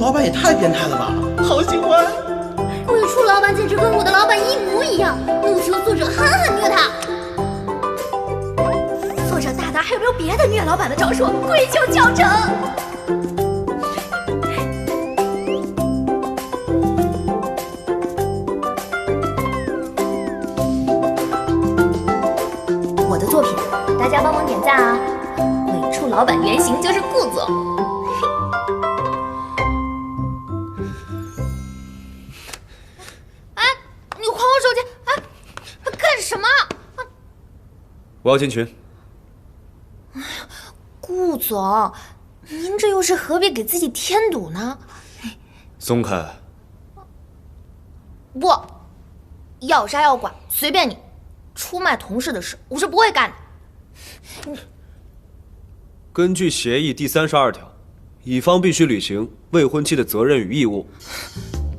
老板也太变态了吧，好喜欢！魏初老板简直跟我的老板一模一样，怒求作者狠狠虐他。作者大大还有没有别的虐老板的招数？跪求教程。我的作品，大家帮忙点赞啊！魏初老板原型就是顾总。哎，你还我手机！哎，干什么？我要进群。顾总，您这又是何必给自己添堵呢？松开！不，要杀要剐随便你，出卖同事的事我是不会干的。根据协议第32条，乙方必须履行未婚妻的责任与义务。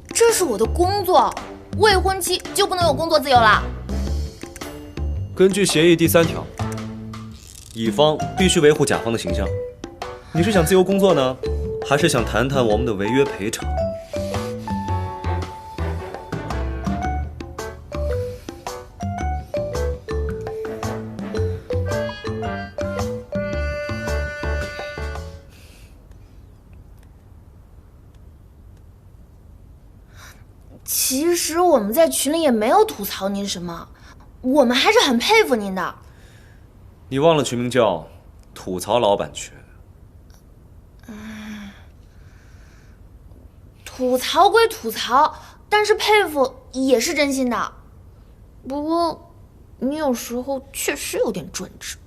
这是我的工作，未婚妻就不能有工作自由了？根据协议第3条，乙方必须维护甲方的形象。你是想自由工作呢，还是想谈谈我们的违约赔偿？其实我们在群里也没有吐槽您什么，我们还是很佩服您的。你忘了群名叫“吐槽老板群”。吐槽归吐槽，但是佩服也是真心的。不过，你有时候确实有点专制。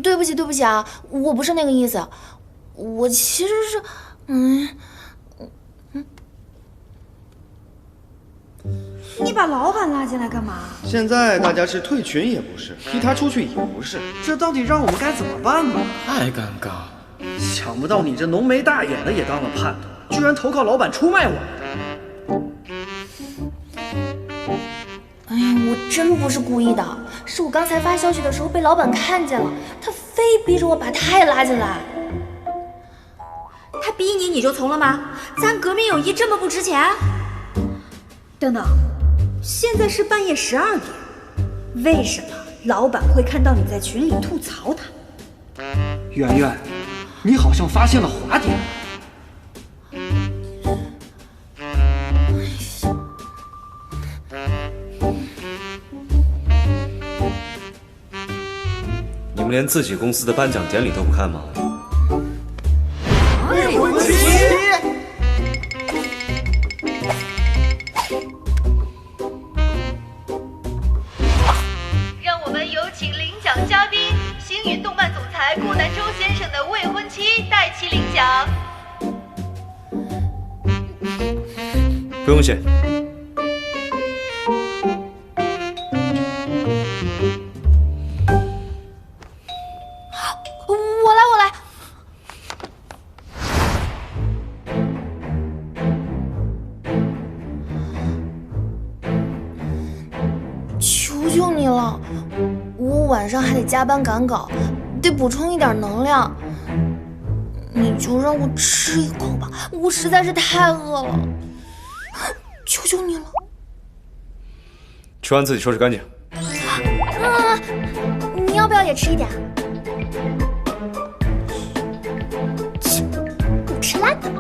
对不起啊，我不是那个意思，我其实是，你把老板拉进来干嘛？现在大家是退群也不是，踢他出去也不是，这到底让我们该怎么办呢？太尴尬。想不到你这浓眉大眼的也当了叛徒，居然投靠老板出卖我们。哎呀，我真不是故意的，是我刚才发消息的时候被老板看见了，他非逼着我把他也拉进来。他逼你你就从了吗？咱革命友谊这么不值钱？等等，现在是半夜12点，为什么老板会看到你在群里吐槽他？圆圆，你好像发现了滑点。你们连自己公司的颁奖典礼都不看吗？未婚妻。让我们有请领奖嘉宾星云动漫总裁顾南舟先生的未婚妻代其领奖。不用谢。我来。求求你了，我晚上还得加班赶稿，得补充一点能量。你就让我吃一口吧，我实在是太饿了，求求你了。吃完自己收拾干净。你要不要也吃一点？不吃辣的。